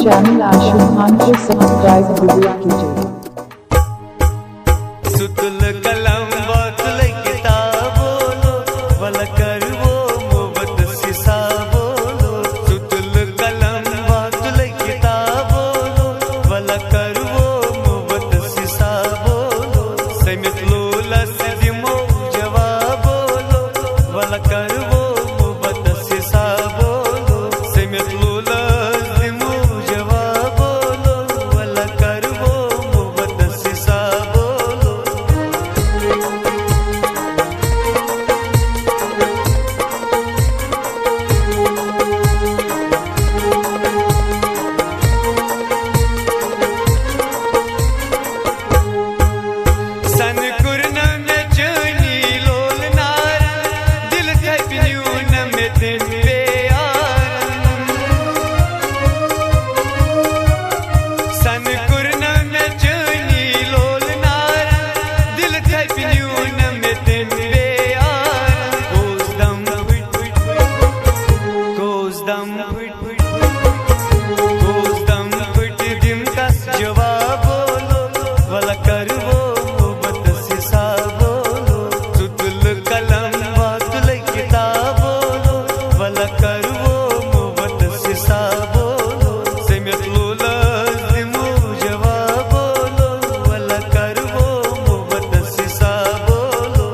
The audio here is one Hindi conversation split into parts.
चैनल आशु खान को सब्सक्राइब गुरुआ कीजिए। सुतुल कलम बातुल किताबोलो वल करवो मोहब्बत सिसाबोलो। सुतुल कलम बातुल किताबोलो वल करवो मोहब्बत सिसाबोलो। समित लोला सिदिमो जवाबोलो वल करवो मोहब्बत सिसाबोलो। समित लोला सिदिमो जवाबोलो वल करवो मोहब्बत सिसाबोलो। सन कुरनम में चनी लोल नार दिल थपन्यून में दिन बेयार। सन कुरनम में चनी लोल नार दिल थपन्यून में दिन बेयार। कोसदम फुट दिम कस जवाबोलो वल करवो मोहब्बत सिसाबोलो। सुतुल कलम बातुल किताबोलो वल करवो मोहब्बत सिसाबोलो। समित लोला सिदिमो जवाबोलो वल करवो मोहब्बत सिसाबोलो।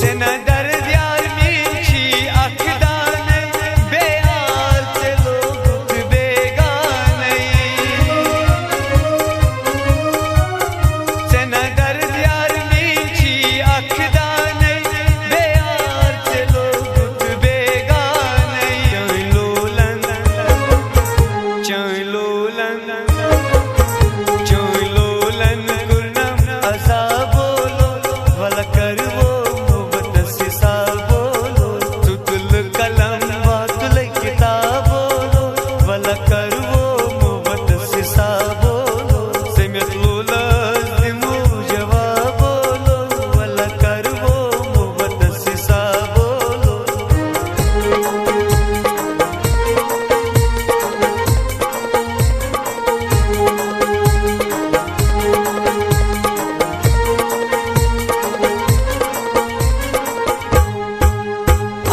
जना दर्द यार मीठी अखदाने बेयार से लोग बेगाने। जना दर्द यार मीठी अखदाने बेयार से लोग बेगाने। चोलोलन गुरनम अज़ाबोलो वल करवो मोहब्बत सिसाबोलो। सुतुल कलम बातुल किताबोलो वल करवो मोहब्बत सिसाबोलो। समित लोला सिदिमो जवाबोलो वल करवो मोहब्बत सिसाबोलो।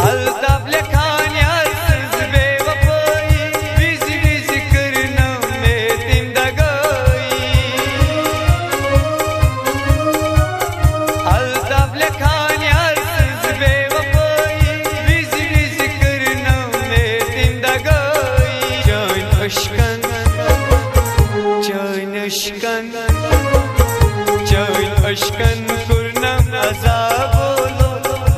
अल्ताफ लखान यार सिज बेवफाई विज विज करनम में दिन दगाई। अल्ताफ लखान यार सिज बेवफाई विज विज करनम में दिन दगाई। जान अशकन कुरनम अज़ाबोलो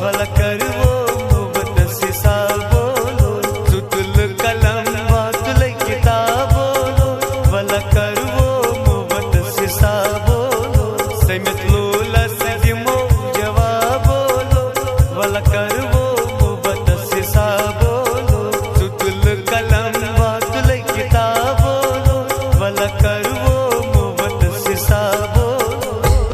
वल करवो मोहब्बत सिसाबोलो। सुतुल कलम बातुल किताबोलो वल करवो मोहब्बत सिसाबोलो। समित लोला सिदिमो जवाबोलो वल